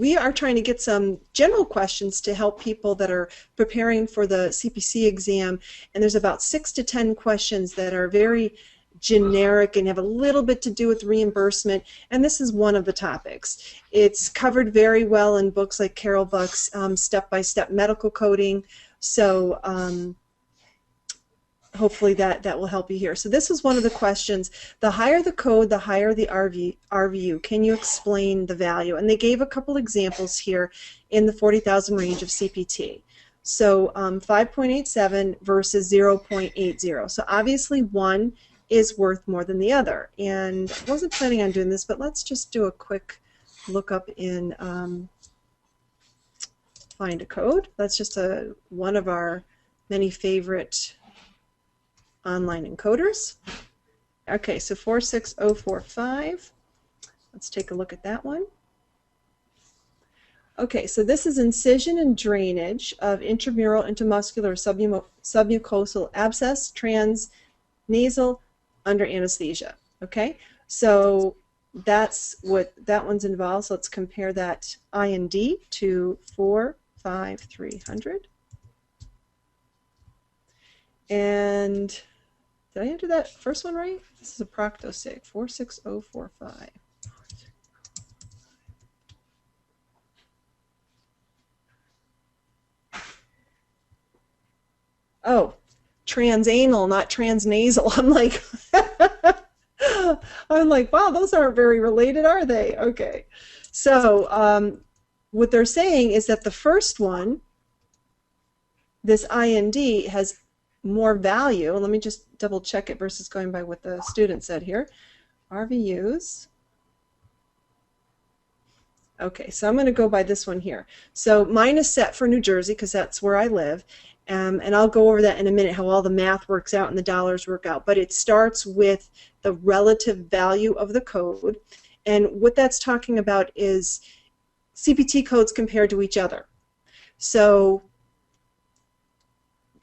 we are trying to get some general questions to help people that are preparing for the CPC exam, and there's about 6 to 10 questions that are very generic and have a little bit to do with reimbursement, and this is one of the topics. It's covered very well in books like Carol Buck's Step-by-Step Medical Coding, so hopefully that will help you here. So this is one of the questions. The higher the code, the higher the RVU. Can you explain the value? And they gave a couple examples here in the 40,000 range of CPT. So 5.87 versus 0.80. So obviously one is worth more than the other. And I wasn't planning on doing this, but let's just do a quick lookup in FindACode. That's just one of our many favorite online encoders. Okay, so 46045. Let's take a look at that one. Okay, so this is incision and drainage of intramural, intramuscular, submucosal abscess, transnasal, under anesthesia. Okay, so that's what that one's involved. So let's compare that I&D to 45300. And did I enter that first one right? This is a proctosig, 46045. Oh, transanal, not transnasal. I'm like, wow, those aren't very related, are they? Okay. So what they're saying is that the first one, this I&D, has more value. Let me just double check it versus going by what the student said here. RVUs. Okay, so I'm going to go by this one here. So mine is set for New Jersey because that's where I live. And I'll go over that in a minute, how all the math works out and the dollars work out. But it starts with the relative value of the code. And what that's talking about is CPT codes compared to each other. So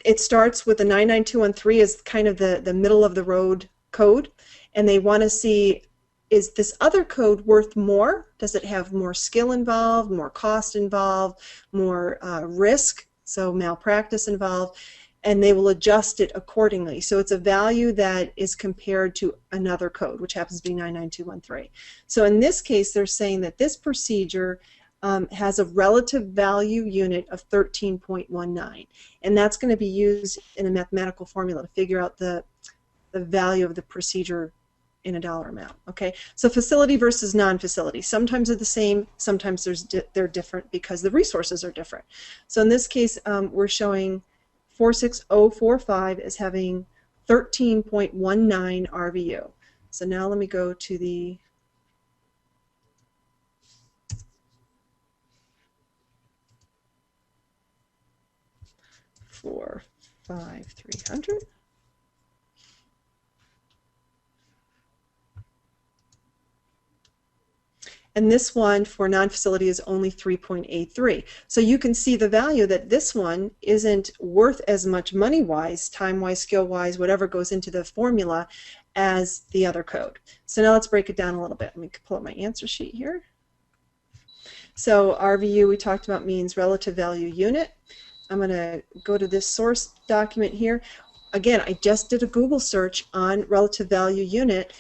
it starts with the 99213 as kind of the middle of the road code. And they want to see, is this other code worth more? Does it have more skill involved, more cost involved, more risk? So malpractice involved, and they will adjust it accordingly. So it's a value that is compared to another code, which happens to be 99213. So in this case, they're saying that this procedure has a relative value unit of 13.19, and that's going to be used in a mathematical formula to figure out the value of the procedure in a dollar amount. Okay, so facility versus non-facility. Sometimes they're the same, sometimes they're different because the resources are different. So in this case, we're showing 46045 as having 13.19 RVU. So now let me go to the four, 5, 300. And this one for non-facility is only 3.83. So you can see the value that this one isn't worth as much money-wise, time-wise, skill-wise, whatever goes into the formula as the other code. So now let's break it down a little bit. Let me pull up my answer sheet here. So RVU we talked about means relative value unit. I'm going to go to this source document here. Again, I just did a Google search on relative value unit.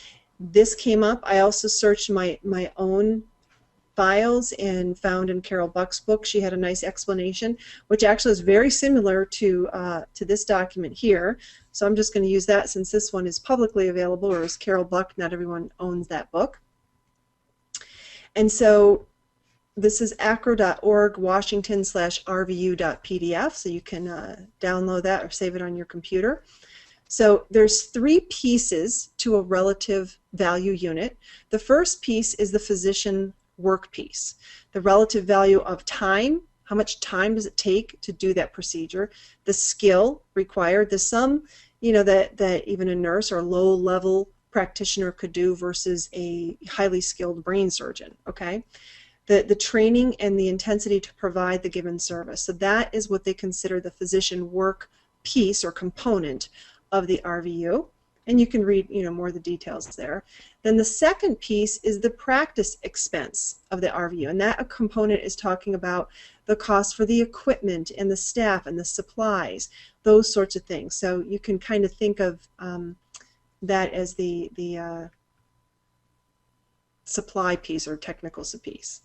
This came up. I also searched my own files and found in Carol Buck's book, she had a nice explanation, which actually is very similar to this document here. So I'm just going to use that since this one is publicly available, or is Carol Buck, not everyone owns that book. And so this is acro.org Washington/RVU.pdf, so you can download that or save it on your computer. So there's 3 pieces to a relative value unit. The first piece is the physician work piece. The relative value of time, how much time does it take to do that procedure, the skill required, the sum, you know, that even a nurse or low-level practitioner could do versus a highly skilled brain surgeon, okay? The training and the intensity to provide the given service. So that is what they consider the physician work piece or component of the RVU. And you can read, more of the details there. Then the second piece is the practice expense of the RVU, and that component is talking about the cost for the equipment and the staff and the supplies, those sorts of things. So you can kind of think of that as the supply piece or technical piece.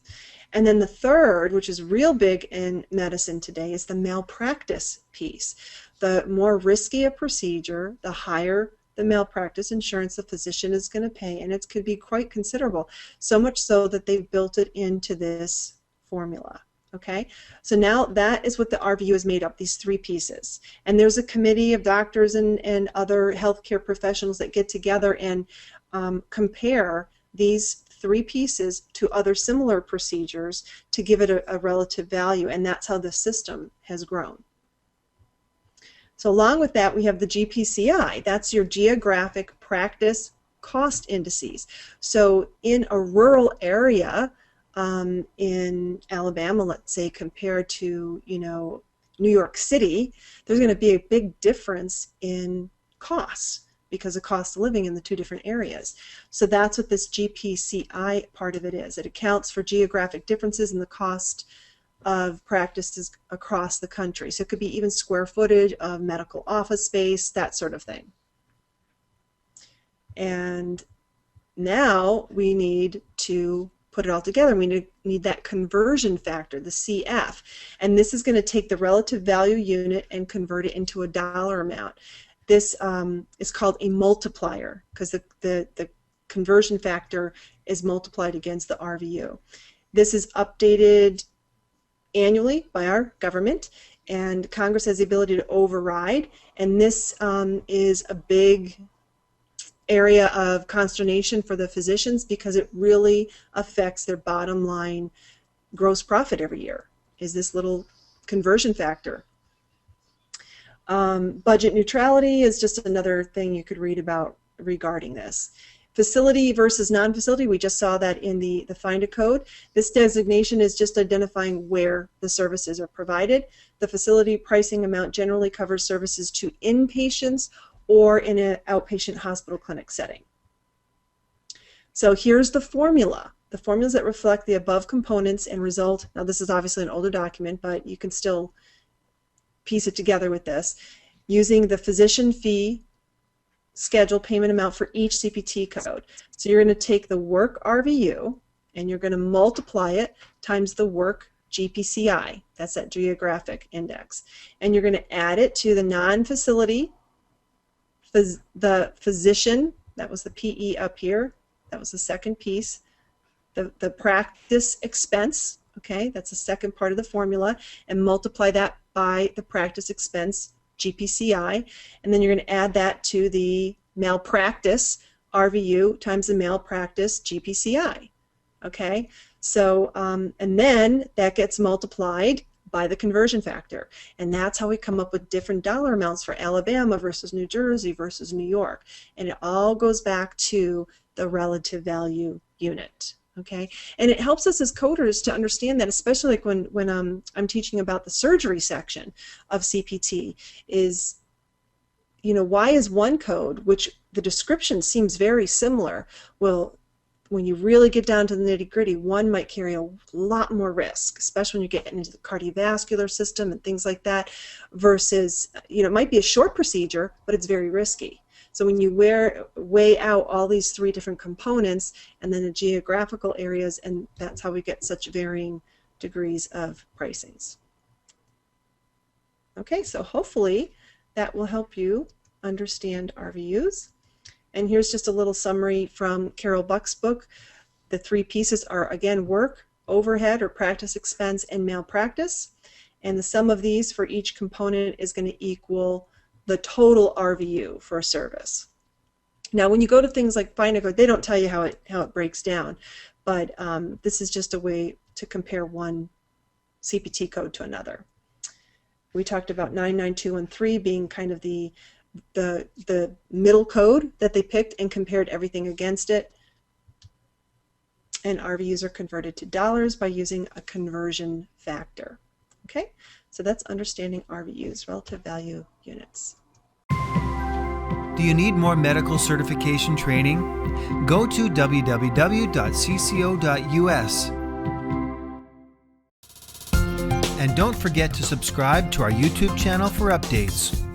And then the third, which is real big in medicine today, is the malpractice piece. The more risky a procedure, the higher the malpractice insurance the physician is going to pay, and it could be quite considerable, so much so that they've built it into this formula. Okay, so now that is what the RVU is made up, these three pieces. And there's a committee of doctors and other healthcare professionals that get together and compare these three pieces to other similar procedures to give it a relative value, and that's how the system has grown. So along with that, we have the GPCI. That's your geographic practice cost indices. So in a rural area in Alabama, let's say, compared to New York City, there's going to be a big difference in costs because of cost of living in the two different areas. So that's what this GPCI part of it is. It accounts for geographic differences in the cost of practices across the country. So it could be even square footage of medical office space, that sort of thing. And now we need to put it all together. We need that conversion factor, the CF. And this is going to take the relative value unit and convert it into a dollar amount. This is called a multiplier because the conversion factor is multiplied against the RVU. This is updated annually by our government, and Congress has the ability to override, and this is a big area of consternation for the physicians because it really affects their bottom line gross profit every year, is this little conversion factor. Budget neutrality is just another thing you could read about regarding this. Facility versus non-facility, we just saw that in the FindACode. This designation is just identifying where the services are provided. The facility pricing amount generally covers services to inpatients or in an outpatient hospital clinic setting. So here's the formula. The formulas that reflect the above components and result, now this is obviously an older document, but you can still piece it together with this, using the physician fee schedule payment amount for each CPT code. So you're going to take the work RVU and you're going to multiply it times the work GPCI, that's that geographic index, and you're going to add it to the non-facility, the physician, that was the PE up here, that was the second piece, the practice expense, okay, that's the second part of the formula, and multiply that by the practice expense GPCI, and then you're going to add that to the malpractice RVU times the malpractice GPCI. Okay, so and then that gets multiplied by the conversion factor, and that's how we come up with different dollar amounts for Alabama versus New Jersey versus New York, and it all goes back to the relative value unit. Okay, and it helps us as coders to understand that, especially like when I'm teaching about the surgery section of CPT, is, why is one code, which the description seems very similar, well, when you really get down to the nitty-gritty, one might carry a lot more risk, especially when you get into the cardiovascular system and things like that, versus, it might be a short procedure, but it's very risky. So when you weigh out all these three different components and then the geographical areas, and that's how we get such varying degrees of pricings. Okay, so hopefully that will help you understand RVUs. And here's just a little summary from Carol Buck's book. The three pieces are, again, work, overhead or practice expense, and malpractice. And the sum of these for each component is going to equal the total RVU for a service. Now, when you go to things like FindACode, they don't tell you how it breaks down, but this is just a way to compare one CPT code to another. We talked about 99213 being kind of the middle code that they picked and compared everything against it. And RVUs are converted to dollars by using a conversion factor. Okay, so that's understanding RVUs, relative value units. Do you need more medical certification training? Go to www.cco.us. And don't forget to subscribe to our YouTube channel for updates.